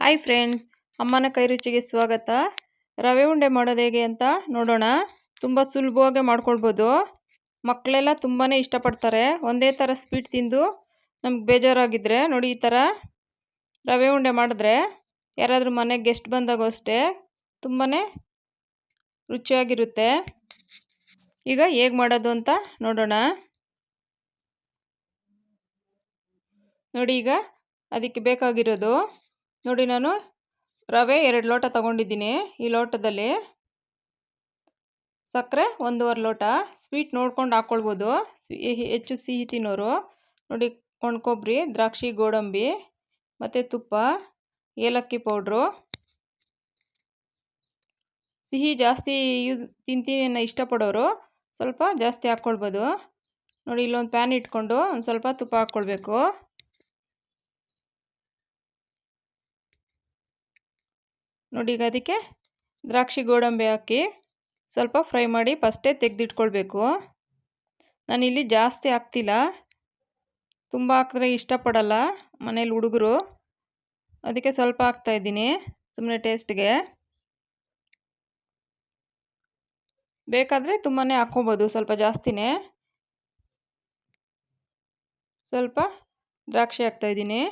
Hi friends, ಅಮ್ಮನ ಕೈ ರುಚಿಗೆ ಸ್ವಾಗತ. ರವೆ ಉಂಡೆ ಮಾಡೋದು ಹೇಗೆ ಅಂತ ನೋಡೋಣ. ತುಂಬ ಸುಲಭವಾಗಿ ಮಾಡ್ಕೊಳ್ಬೋದು. ಮಕ್ಕಳೆಲ್ಲ ತುಂಬಾ ಇಷ್ಟಪಡ್ತಾರೆ. ಒಂದೇ ಥರ ಸ್ವೀಟ್ ತಿಂದು ನಮ್ಗೆ ಬೇಜಾರಾಗಿದ್ದರೆ ನೋಡಿ, ಈ ಥರ ರವೆ ಉಂಡೆ ಮಾಡಿದ್ರೆ ಯಾರಾದರೂ ಮನೆಗೆ ಗೆಸ್ಟ್ ಬಂದಾಗೂ ಅಷ್ಟೇ ತುಂಬಾ ರುಚಿಯಾಗಿರುತ್ತೆ. ಈಗ ಹೇಗೆ ಮಾಡೋದು ಅಂತ ನೋಡೋಣ. ನೋಡಿ, ಈಗ ಅದಕ್ಕೆ ಬೇಕಾಗಿರೋದು ನೋಡಿ, ನಾನು ರವೆ 2 ಲೋಟ ತಗೊಂಡಿದ್ದೀನಿ. ಈ ಲೋಟದಲ್ಲಿ ಸಕ್ಕರೆ 1.5 ಲೋಟ. ಸ್ವೀಟ್ ನೋಡ್ಕೊಂಡು ಹಾಕ್ಕೊಳ್ಬೋದು, ಹೆಚ್ಚು ಸಿಹಿ ತಿನ್ನೋರು. ನೋಡಿ, ಒಣ ಕೊಬ್ಬರಿ, ದ್ರಾಕ್ಷಿ, ಗೋಡಂಬಿ ಮತ್ತು ತುಪ್ಪ, ಏಲಕ್ಕಿ ಪೌಡ್ರು. ಸಿಹಿ ಜಾಸ್ತಿ ತಿಂತೀನಿ ಇಷ್ಟಪಡೋರು ಸ್ವಲ್ಪ ಜಾಸ್ತಿ ಹಾಕ್ಕೊಳ್ಬೋದು. ನೋಡಿ, ಇಲ್ಲೊಂದು ಪ್ಯಾನ್ ಇಟ್ಕೊಂಡು ಒಂದು ಸ್ವಲ್ಪ ತುಪ್ಪ ಹಾಕ್ಕೊಳ್ಬೇಕು. ನೋಡಿ, ಈಗ ಅದಕ್ಕೆ ದ್ರಾಕ್ಷಿ, ಗೋಡಂಬಿ ಹಾಕಿ ಸ್ವಲ್ಪ ಫ್ರೈ ಮಾಡಿ ಫಸ್ಟೇ ತೆಗೆದಿಟ್ಕೊಳ್ಬೇಕು. ನಾನಿಲ್ಲಿ ಜಾಸ್ತಿ ಹಾಕ್ತಿಲ್ಲ, ತುಂಬ ಹಾಕಿದ್ರೆ ಇಷ್ಟಪಡಲ್ಲ ಮನೇಲಿ ಹುಡುಗರು, ಅದಕ್ಕೆ ಸ್ವಲ್ಪ ಹಾಕ್ತಾಯಿದ್ದೀನಿ ಸುಮ್ಮನೆ ಟೇಸ್ಟ್ಗೆ. ಬೇಕಾದರೆ ತುಂಬಾ ಹಾಕ್ಕೊಬೋದು, ಸ್ವಲ್ಪ ಜಾಸ್ತಿನೇ. ಸ್ವಲ್ಪ ದ್ರಾಕ್ಷಿ ಹಾಕ್ತಾಯಿದ್ದೀನಿ.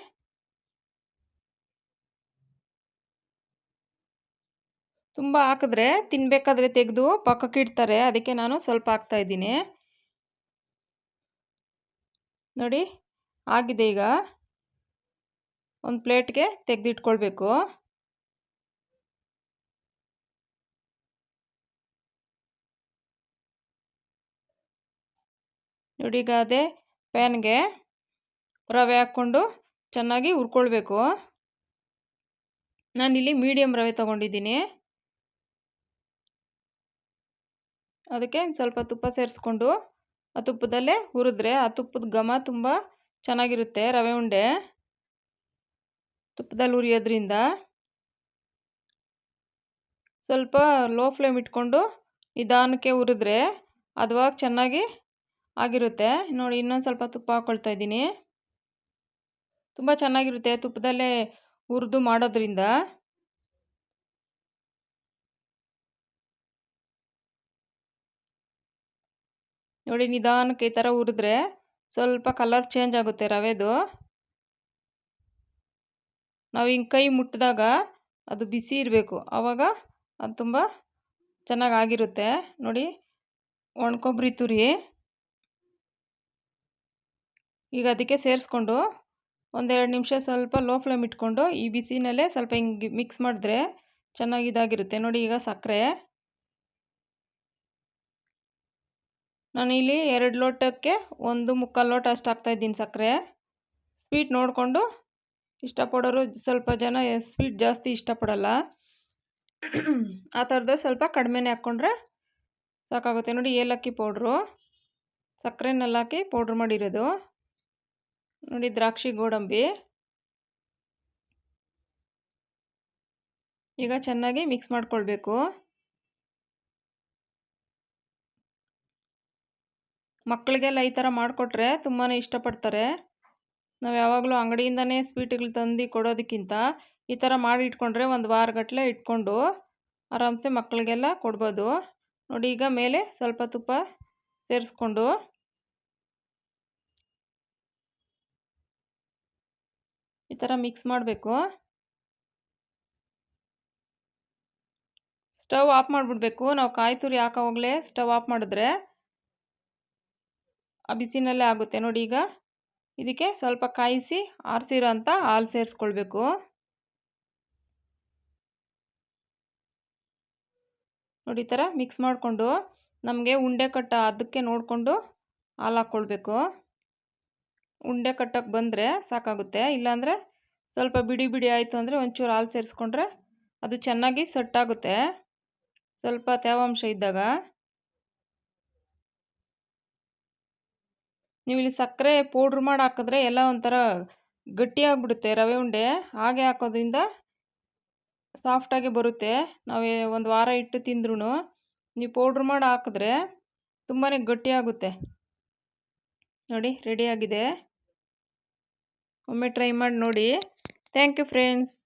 ತುಂಬ ಹಾಕಿದ್ರೆ ತಿನ್ನಬೇಕಾದ್ರೆ ತೆಗೆದು ಪಕ್ಕಕ್ಕೆ ಇಡ್ತಾರೆ, ಅದಕ್ಕೆ ನಾನು ಸ್ವಲ್ಪ ಹಾಕ್ತಾಯಿದ್ದೀನಿ. ನೋಡಿ, ಆಗಿದೆ. ಈಗ ಒಂದು ಪ್ಲೇಟ್ಗೆ ತೆಗೆದಿಟ್ಕೊಳ್ಬೇಕು. ನೋಡಿ, ಈಗ ಅದೇ ಪ್ಯಾನ್ಗೆ ರವೆ ಹಾಕ್ಕೊಂಡು ಚೆನ್ನಾಗಿ ಹುರ್ಕೊಳ್ಬೇಕು. ನಾನಿಲ್ಲಿ ಮೀಡಿಯಮ್ ರವೆ ತೊಗೊಂಡಿದ್ದೀನಿ. ಅದಕ್ಕೆ ಸ್ವಲ್ಪ ತುಪ್ಪ ಸೇರಿಸ್ಕೊಂಡು ಆ ತುಪ್ಪದಲ್ಲೇ ಹುರಿದ್ರೆ ಆ ತುಪ್ಪದ ಘಮ ತುಂಬ ಚೆನ್ನಾಗಿರುತ್ತೆ. ರವೆ ಉಂಡೆ ತುಪ್ಪದಲ್ಲಿ ಹುರಿಯೋದ್ರಿಂದ ಸ್ವಲ್ಪ ಲೋ ಫ್ಲೇಮ್ ಇಟ್ಕೊಂಡು ನಿಧಾನಕ್ಕೆ ಹುರಿದ್ರೆ ಅದುವಾಗಿ ಚೆನ್ನಾಗಿ ಆಗಿರುತ್ತೆ. ನೋಡಿ, ಇನ್ನೊಂದು ಸ್ವಲ್ಪ ತುಪ್ಪ ಹಾಕ್ಕೊಳ್ತಾ ಇದ್ದೀನಿ. ತುಂಬ ಚೆನ್ನಾಗಿರುತ್ತೆ ತುಪ್ಪದಲ್ಲೇ ಹುರಿದು ಮಾಡೋದ್ರಿಂದ. ನೋಡಿ, ನಿಧಾನಕ್ಕೆ ಈ ಥರ ಹುರಿದ್ರೆ ಸ್ವಲ್ಪ ಕಲರ್ ಚೇಂಜ್ ಆಗುತ್ತೆ ರವೆದು. ನಾವು ಹಿಂಗೆ ಕೈ ಮುಟ್ಟಿದಾಗ ಅದು ಬಿಸಿ ಇರಬೇಕು, ಆವಾಗ ಅದು ತುಂಬ ಚೆನ್ನಾಗಿರುತ್ತೆ. ನೋಡಿ, ಒಣ ಕೊಬ್ಬರಿ ತುರಿ ಈಗ ಅದಕ್ಕೆ ಸೇರಿಸ್ಕೊಂಡು 1-2 ನಿಮಿಷ ಸ್ವಲ್ಪ ಲೋ ಫ್ಲೇಮ್ ಇಟ್ಕೊಂಡು ಈ ಬಿಸಿನಲ್ಲೇ ಸ್ವಲ್ಪ ಹಿಂಗೆ ಮಿಕ್ಸ್ ಮಾಡಿದ್ರೆ ಚೆನ್ನಾಗಿದ್ದಾಗಿರುತ್ತೆ. ನೋಡಿ, ಈಗ ಸಕ್ಕರೆ ನಾನಿಲ್ಲಿ 2 ಲೋಟಕ್ಕೆ 1.25 ಲೋಟ ಅಷ್ಟು ಹಾಕ್ತಾಯಿದ್ದೀನಿ ಸಕ್ಕರೆ. ಸ್ವೀಟ್ ನೋಡಿಕೊಂಡು ಇಷ್ಟಪಡೋರು, ಸ್ವಲ್ಪ ಜನ ಸ್ವೀಟ್ ಜಾಸ್ತಿ ಇಷ್ಟಪಡಲ್ಲ, ಆ ಥರದ್ದು ಸ್ವಲ್ಪ ಕಡಿಮೆನೇ ಹಾಕ್ಕೊಂಡ್ರೆ ಸಾಕಾಗುತ್ತೆ. ನೋಡಿ, ಏಲಕ್ಕಿ ಪೌಡ್ರು, ಸಕ್ಕರೆನಲ್ಲಿ ಹಾಕಿ ಪೌಡ್ರ್ ಮಾಡಿರೋದು. ನೋಡಿ, ದ್ರಾಕ್ಷಿ, ಗೋಡಂಬಿ. ಈಗ ಚೆನ್ನಾಗಿ ಮಿಕ್ಸ್ ಮಾಡ್ಕೊಳ್ಬೇಕು. ಮಕ್ಕಳಿಗೆಲ್ಲ ಈ ಥರ ಮಾಡಿಕೊಟ್ರೆ ತುಂಬಾ ಇಷ್ಟಪಡ್ತಾರೆ. ನಾವು ಯಾವಾಗಲೂ ಅಂಗಡಿಯಿಂದನೇ ಸ್ವೀಟ್ಗಳು ತಂದು ಕೊಡೋದಕ್ಕಿಂತ ಈ ಥರ ಮಾಡಿ ಇಟ್ಕೊಂಡ್ರೆ 1 ವಾರಗಟ್ಟಲೆ ಇಟ್ಕೊಂಡು ಆರಾಮ್ಸೆ ಮಕ್ಕಳಿಗೆಲ್ಲ ಕೊಡ್ಬೋದು. ನೋಡಿ, ಈಗ ಮೇಲೆ ಸ್ವಲ್ಪ ತುಪ್ಪ ಸೇರಿಸ್ಕೊಂಡು ಈ ಥರ ಮಿಕ್ಸ್ ಮಾಡಬೇಕು. ಸ್ಟವ್ ಆಫ್ ಮಾಡಿಬಿಡ್ಬೇಕು. ನಾವು ಕಾಯಿ ತುರಿ ಹಾಕೋವಾಗಲೇ ಸ್ಟವ್ ಆಫ್ ಮಾಡಿದ್ರೆ ಆ ಬಿಸಿನಲ್ಲೇ ಆಗುತ್ತೆ. ನೋಡಿ, ಈಗ ಇದಕ್ಕೆ ಸ್ವಲ್ಪ ಕಾಯಿಸಿ ಆರಿಸಿರೋ ಅಂಥ ಹಾಲು ಸೇರಿಸ್ಕೊಳ್ಬೇಕು. ನೋಡಿ, ಈ ಥರ ಮಿಕ್ಸ್ ಮಾಡಿಕೊಂಡು ನಮಗೆ ಉಂಡೆ ಕಟ್ಟ ಅದಕ್ಕೆ ನೋಡಿಕೊಂಡು ಹಾಲು ಹಾಕ್ಕೊಳ್ಬೇಕು. ಉಂಡೆ ಕಟ್ಟಕ್ಕೆ ಬಂದರೆ ಸಾಕಾಗುತ್ತೆ, ಇಲ್ಲಾಂದರೆ ಸ್ವಲ್ಪ ಬಿಡಿ ಬಿಡಿ ಆಯಿತು ಅಂದರೆ ಒಂಚೂರು ಹಾಲು ಸೇರಿಸ್ಕೊಂಡ್ರೆ ಅದು ಚೆನ್ನಾಗಿ ಸೆಟ್ಟಾಗುತ್ತೆ ಸ್ವಲ್ಪ ತೇವಾಂಶ ಇದ್ದಾಗ. ನೀವು ಇಲ್ಲಿ ಸಕ್ಕರೆ ಪೌಡ್ರ್ ಮಾಡಿ ಹಾಕಿದ್ರೆ ಎಲ್ಲ ಒಂಥರ ಗಟ್ಟಿಯಾಗಿಬಿಡುತ್ತೆ ರವೆ ಉಂಡೆ. ಹಾಗೆ ಹಾಕೋದ್ರಿಂದ ಸಾಫ್ಟಾಗಿ ಬರುತ್ತೆ. ನಾವು 1 ವಾರ ಇಟ್ಟು ತಿಂದ್ರೂ ನೀವು ಪೌಡ್ರ್ ಮಾಡಿ ಹಾಕಿದ್ರೆ ತುಂಬಾ ಗಟ್ಟಿಯಾಗುತ್ತೆ. ನೋಡಿ, ರೆಡಿಯಾಗಿದೆ. ಒಮ್ಮೆ ಟ್ರೈ ಮಾಡಿ ನೋಡಿ. Thank you friends.